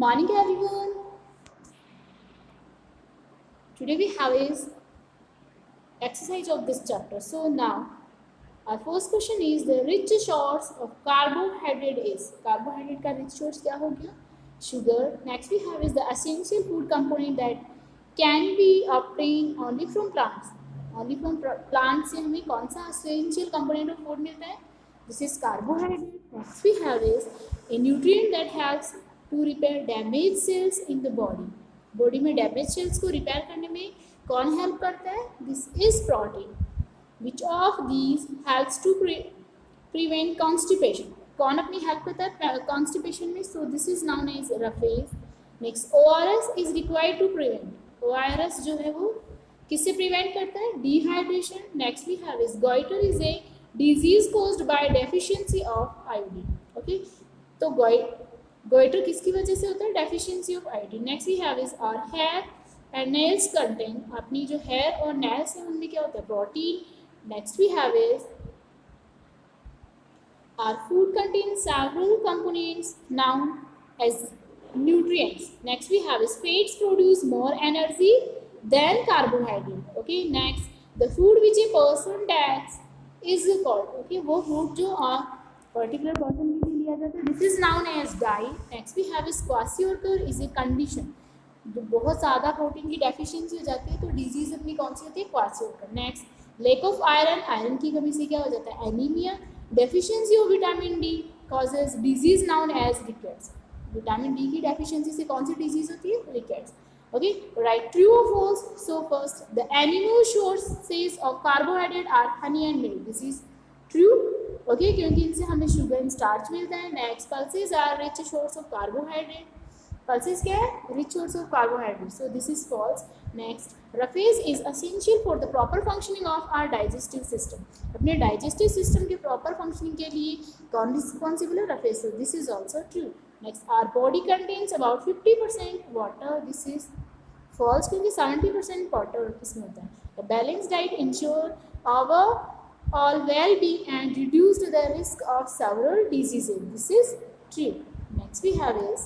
Morning everyone. Today we have is exercise of this chapter. So now our first question is the rich source of carbohydrate is. Carbohydrate का rich source क्या हो गया? Sugar. Next we have is the essential food component that can be obtained only from plants. Only from plants से हमें कौन सा essential component of food मिलता है? This is carbohydrate. Next we have is a nutrient that helps to repair damaged cells in the body. Body में damage cells को repair करने में कौन हेल्प करता है? This is protein. Which of these helps to prevent constipation. कौन अपनी help करता है कॉन्स्टिपेशन में? So this is known as roughage. Next ORS is required to prevent. ORS जो है वो किससे प्रिवेंट करता है? Dehydration. Next we have is goitre is a disease caused by deficiency of iodine. Okay, तो गोइटर किसकी वजह से होता है? Deficiency of iodine. Next we have is our hair and nails contain. अपनी जो हेयर और नेल्स है उनमें क्या होता है? Protein. Next we have is our food contain several components known as nutrients. Next we have is fats produce more energy than carbohydrate. Okay, next the food which a person takes is called, okay, वो food जो particular person के लिए लिया जाता है, this is known as diet. Next we have is kwashiorkor is a condition. जो बहुत ज़्यादा प्रोटीन की डेफिशिएंसी हो जाती है तो डिजीज अपनी कौन सी होती है? Kwashiorkor. Next lack of iron. Iron की कमी से क्या हो जाता है? Anaemia. Deficiency of vitamin D causes disease known as rickets. Vitamin D की डेफिशिएंसी से कौन सी डिजीज होती है? रिकेट्स. Okay, right. ट्रू और false. So first the animal sources of carbohydrate are honey and milk. This is true. Okay, क्योंकि इनसे हमें शुगर एंड स्टार्च मिलता है. Next pulses are rich source of carbohydrate. Pulses क्या है? Rich source of carbohydrate. So this is false. Next roughage is essential for the proper functioning of our digestive system. अपने digestive system के proper functioning के लिए कौन responsible है? Roughage. So this is also true. Next our body contains about 50% water. This is false क्योंकि 70% water इसमें होता है. The balance diet ensure our all well-being and reduced the risk of several diseases. This is true. Next we have is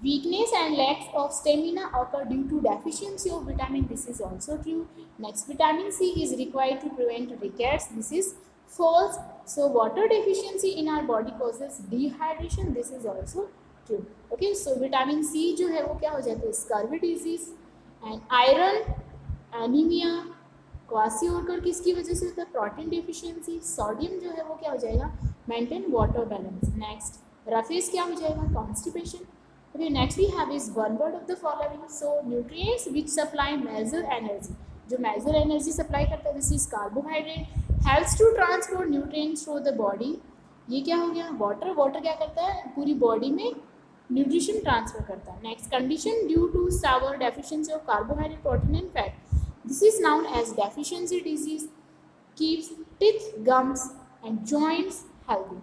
weakness and lack of stamina occur due to deficiency of vitamin. This is also true. Next, vitamin C is required to prevent rickets. This is false. So water deficiency in our body causes dehydration. This is also true. Okay, so vitamin C जो है वो क्या हो जाता है? Scurvy disease. And iron, anaemia, kwashiorkor किसकी वजह से होता है? Protein deficiency. सोडियम जो है वो क्या हो जाएगा? Maintain water balance. Next roughage क्या हो जाएगा? Constipation. Okay, next we have is one word of the following. So nutrients which supply major energy. जो मेजर एनर्जी सप्लाई करता है this is carbohydrate. Helps to transport nutrients through the body. ये क्या हो गया? वाटर. वाटर क्या करता है? पूरी बॉडी में न्यूट्रिशन ट्रांसफर करता है. Next condition due to severe deficiency of carbohydrate, protein and fat. This is known as deficiency disease. Keeps teeth, gums and joints healthy.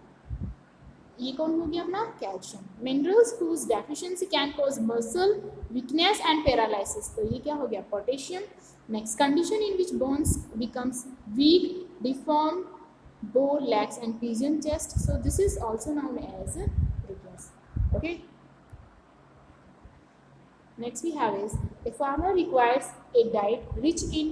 ये कौन हो गया अपना? Calcium. Minerals whose deficiency can cause muscle weakness and paralysis. तो ये क्या हो गया? Potassium. Next condition in which bones becomes weak, deformed, bow legs and pigeon chest. So this is also known as rickets. Okay. Next we have is a farmer requires a diet rich in.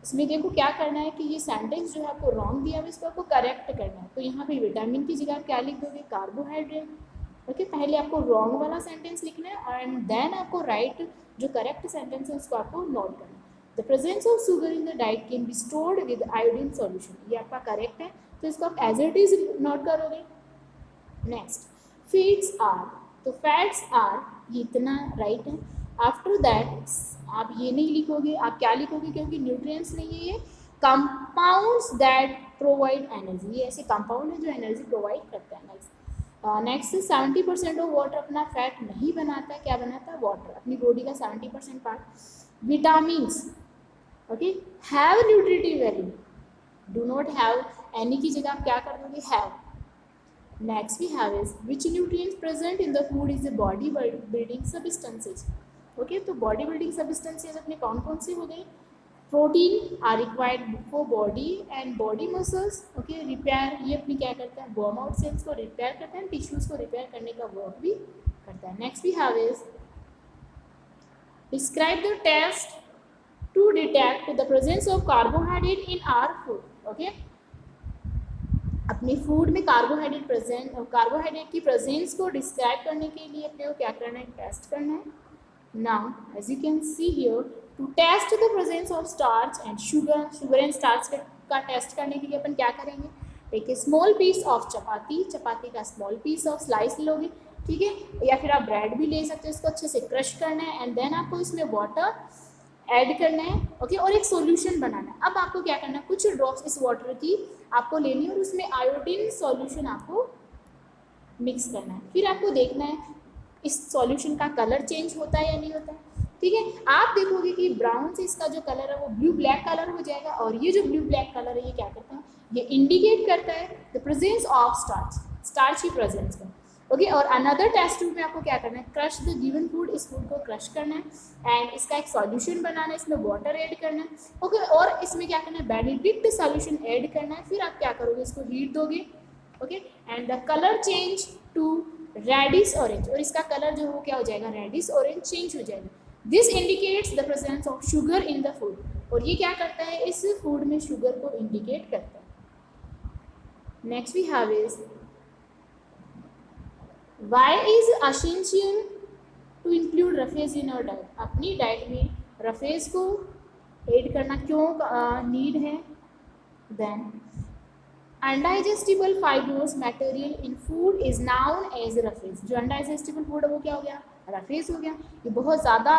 इसमें देखो क्या करना है कि ये sentence जो है आपको रॉन्ग दिया हुआ, इसको आपको करेक्ट करना है. तो यहाँ पे विटामिन की जगह आप क्या लिख दोगे? कार्बोहाइड्रेट. ओके, पहले आपको रॉन्ग वाला सेंटेंस लिखना है एंड देन आपको राइट जो करेक्ट सेंटेंस है उसको आपको नोट करना है. The presence of sugar in the diet can be stored with iodine solution. ये आपका करेक्ट है तो इसको आप एज इट इज नोट करोगे. Next fats are. तो फैट्स आर ये इतना राइट है. आफ्टर दैट आप ये नहीं लिखोगे, आप क्या लिखोगे? क्योंकि न्यूट्रिएंट्स नहीं है ये, कंपाउंड्स दैट प्रोवाइड एनर्जी. ये ऐसे कंपाउंड है जो एनर्जी प्रोवाइड करता है. Next 70% of water. अपना फैट नहीं बनाता है. क्या बनाता है? वाटर. अपनी बॉडी का 70% part. Vitamins okay have nutritive value. Do not have. Any की जगह आप क्या कर दोगे? Have. Next we have is which nutrients present in the food is the body building substances. Okay, तो body building substances अपने कौन कौन से हो गए? Protein are required for body and body muscles, okay. Repair, ये अपनी क्या करता है, बॉर्म आउट सेल्स को रिपेयर करता है, टिश्यूज को रिपेयर करने का वर्क भी करता है। Next we have is describe the test to detect the presence of carbohydrate in our food, okay। अपने फूड में कार्बोहाइड्रेट की प्रेजेंस को डिस्क्राइब करने के लिए अपने को क्या करना है, टेस्ट करना है। Now as you can see here, to test the presence of starch and sugar and starch का टेस्ट करने के लिए अपन क्या करेंगे, take a small piece of chapati का स्मॉल पीस ऑफ स्लाइस लोगे, ठीक है, या फिर आप ब्रेड भी ले सकते हो। इसको अच्छे से क्रश करना है एंड देन आपको इसमें वाटर ऐड करना है, ओके, और एक सॉल्यूशन बनाना है। अब आपको क्या करना है, कुछ ड्रॉप्स इस वाटर की आपको लेनी है और उसमें आयोडीन सॉल्यूशन आपको मिक्स करना है। फिर आपको देखना है इस सॉल्यूशन का कलर चेंज होता है या नहीं होता है, ठीक है। आप देखोगे कि ब्राउन से इसका जो कलर है वो ब्लू ब्लैक कलर हो जाएगा, और ये जो ब्लू ब्लैक कलर है ये क्या करता है, ये इंडिकेट करता है द प्रेजेंस ऑफ स्टार्च की प्रेजेंस का, ओके। और अनदर टेस्ट ट्यूब में आपको क्या करना है, क्रश द गिवन फूड, इस फूड को क्रश करना है एंड इसका एक सॉल्यूशन बनाना है, इसमें वाटर ऐड करना है, ओके, और इसमें क्या करना है, बेनेडिक्ट सॉल्यूशन ऐड करना है। फिर आप क्या करोगे, इसको हीट दोगे, okay, and the colour change to reddish orange, और इसका कलर जो हो क्या हो जाएगा, रेडिश ऑरेंज चेंज हो जाएगा। This indicates the presence of sugar in the food, और ये क्या करता है, इस फूड में शुगर को इंडिकेट करता है। Next we have is Why is essential to include roughage in our diet? अपनी डाइट में रफेज को ऐड करना क्यों नीड है। Then indigestible fibrous material in food is known as roughage, जो अनडाइजेस्टिबल फूड है वो क्या हो गया, रफेज हो गया। ये बहुत ज़्यादा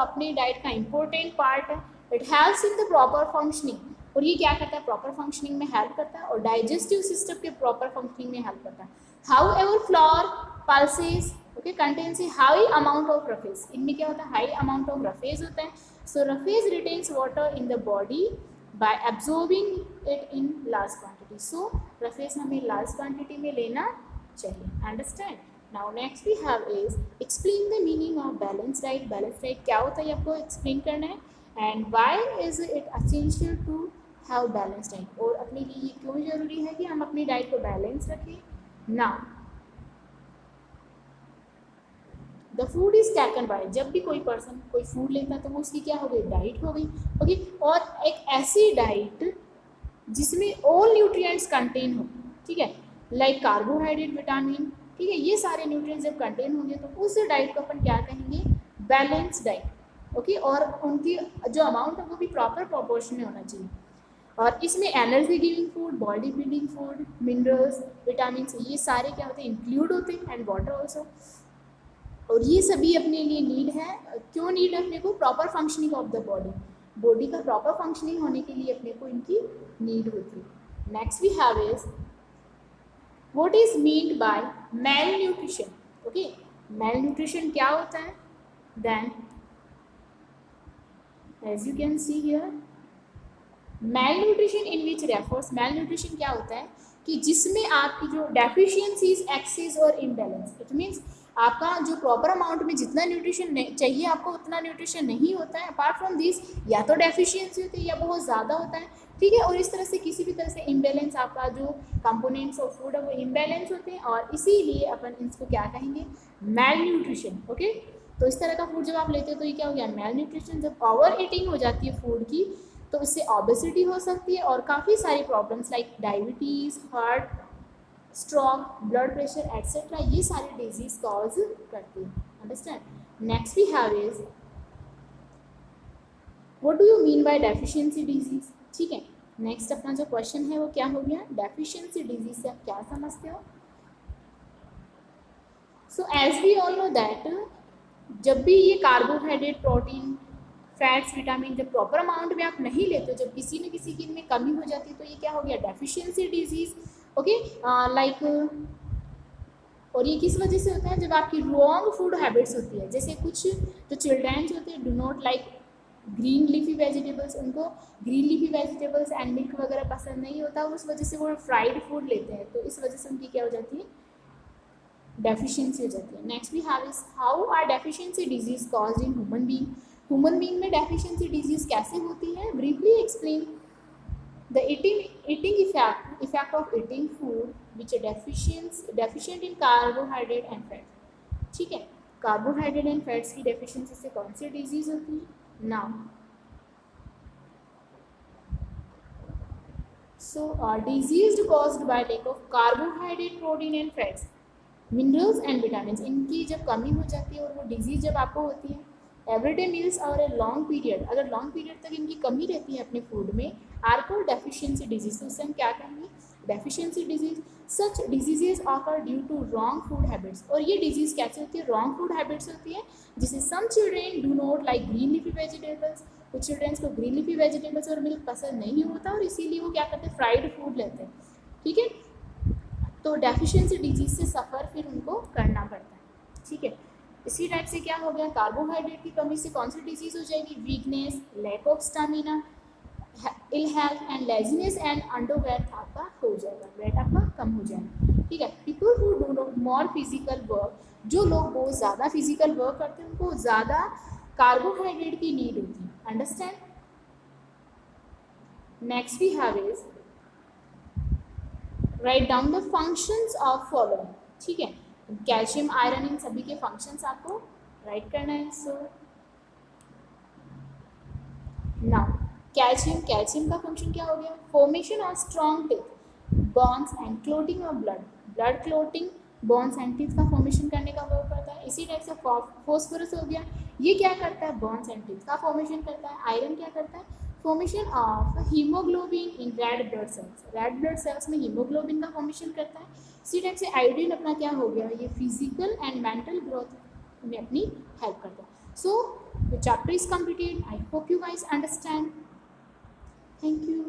अपनी डाइट का इंपॉर्टेंट पार्ट है। It helps in the proper functioning, और ये क्या करता है, प्रॉपर फंक्शनिंग में हेल्प करता है और डाइजेस्टिव सिस्टम के प्रॉपर फंक्शनिंग में हेल्प करता है। However, flour, pulses, okay, contains a high amount of roughage. इनमें क्या होता है, हाई अमाउंट ऑफ रफेज होता है। So roughage retains water in the body by absorbing it in large quantity. So roughage हमें लार्ज क्वांटिटी में लेना चाहिए, understand. Now next we have is explain the meaning of balance diet. Balance diet क्या होता है आपको explain करना है, and why is it essential to have balance diet, और अपने लिए ये क्यों जरूरी है कि हम अपनी डाइट को बैलेंस रखें। Now, the food is taken by, जब भी कोई पर्सन कोई फूड लेता है तो वो उसकी क्या हो गई, डाइट हो गई, ओके। और एक ऐसी डाइट जिसमें ऑल न्यूट्रिएंट्स कंटेन हो, ठीक है, लाइक कार्बोहाइड्रेट, विटामिन, ठीक है, ये सारे न्यूट्रिएंट्स जब कंटेन होंगे तो उस डाइट को अपन क्या कहेंगे, बैलेंस डाइट, ओके। और उनकी जो अमाउंट है वो भी प्रॉपर प्रोपोर्शन में होना चाहिए। और इसमें energy giving food, body building food, minerals, vitamin, ये सारे क्या होते हैं, इंक्लूड होते हैं, एंड वाटर ऑल्सो। और ये सभी अपने लिए नीड है, क्यों नीड है अपने को, proper functioning of the body का प्रॉपर फंक्शनिंग होने के लिए अपने को इनकी नीड होती है। Next we have is what is meant by malnutrition, okay. Malnutrition क्या होता है, then as you can see here, malnutrition in which refers, malnutrition क्या होता है कि जिसमें आपकी जो डेफिशिएंसीज, एक्सेस और इम्बैलेंस, इट मीन्स आपका जो प्रॉपर अमाउंट में जितना न्यूट्रिशन चाहिए आपको उतना न्यूट्रिशन नहीं होता है। अपार्ट फ्रॉम दिस, या तो डेफिशिएंसी होती है या बहुत ज़्यादा होता है, ठीक है। और इस तरह से किसी भी तरह से इम्बैलेंस, आपका जो कंपोनेंट्स ऑफ फूड है वो इम्बैलेंस होते हैं, और इसीलिए अपन इसको क्या कहेंगे, मेल न्यूट्रिशन, ओके। तो इस तरह का फूड जब आप लेते हो तो ये क्या हो गया, मेल न्यूट्रिशन। जब ओवर ईटिंग हो जाती है फूड की तो इससे ओबेसिटी हो सकती है और काफ़ी सारी problems like diabetes, heart, stroke, blood pressure etcetera, ये सारी डिजीज कॉज करती है, understand. Next we have is what do you mean by deficiency disease, ठीक है। नेक्स्ट अपना जो क्वेश्चन है वो क्या हो गया, डेफिशिएंसी डिजीज से आप क्या समझते हो। So as we all know that जब भी ये कार्बोहाइड्रेट, प्रोटीन, फैट्स, विटामिन जब प्रॉपर अमाउंट में आप नहीं लेते, जब किसी न किसी की इनमें कमी हो जाती है तो ये क्या हो गया, डेफिशिएंसी डिजीज, ओके। लाइक, और ये किस वजह से होता है, जब आपकी रॉन्ग फूड हैबिट्स होती है। जैसे कुछ जो चिल्ड्रंस होते हैं do not like green leafy vegetables, उनको green leafy vegetables and milk वगैरह पसंद नहीं होता, उस वजह से वो फ्राइड फूड लेते हैं, तो इस वजह से उनकी क्या हो जाती है, डेफिशिएंसी हो जाती है। Next we have is how are deficiency disease caused in human being. Human being में डेफिशिएंसी डिजीज कैसे होती है, briefly explain the eating effect of eating food which are deficient in carbohydrate and fat। ठीक है, carbohydrate and fats की deficiency से कौन सी डिजीज होती है? Now so disease caused by lack of carbohydrate, protein and fats, minerals and vitamins, इनकी जब कमी हो जाती है और वो डिजीज जब आपको होती है, एवरीडे मील्स और ए लॉन्ग पीरियड, अगर लॉन्ग पीरियड तक इनकी कमी रहती है अपने फूड में, आर कॉल्ड डेफिशिएंसी डिजीज। तो उससे हम क्या कहेंगे? Deficiency disease. Such diseases occur due to wrong food habits, और ये डिजीज कैसे होती है? रॉन्ग फूड हैबिट्स होती है, जिसे some children do not like green leafy vegetables, कुछ चिल्ड्रेंस को ग्रीन लीफी वेजिटेबल्स और मिल्क पसंद नहीं होता और इसीलिए वो क्या करते हैं? फ्राइड फूड लेते हैं। ठीक है, तो डेफिशिएंसी डिजीज से सफ़र फिर उनको करना पड़ता है। ठीक है, इसी टाइप से क्या हो गया? कार्बोहाइड्रेट की कमी से कौन सी डिजीज हो जाएगी? Weakness, lack of stamina, ill health and laziness and underweight आपका हो जाएगा, वेट आपका कम हो जाएगा। ठीक है, people who do more physical work, जो लोग बहुत ज़्यादा फिजिकल वर्क करते हैं उनको ज़्यादा कार्बोहाइड्रेट की नीड होती है। Understand? Next we have is write down the functions of following. ठीक है, कैल्शियम, आयरन, इन सभी के फंक्शंस आपको राइट करना है। सो नाउ कैल्शियम का फंक्शन क्या हो गया? Formation of strong teeth, bones and clotting of blood clotting, bones and teeth का फॉर्मेशन करने का वर्क करता है। इसी टाइप से फॉस्फोरस हो गया, ये क्या करता है? बोन्स एंड टीथ का फॉर्मेशन करता है। आयरन क्या करता है? Formation of haemoglobin in red blood cells, red blood cells में हीमोग्लोबिन का फॉर्मेशन करता है। इसी टाइप से आयोडीन अपना क्या हो गया? ये फिजिकल एंड मेंटल ग्रोथ में अपनी हेल्प करता है। So the chapter is completed. I hope you guys understand. Thank you.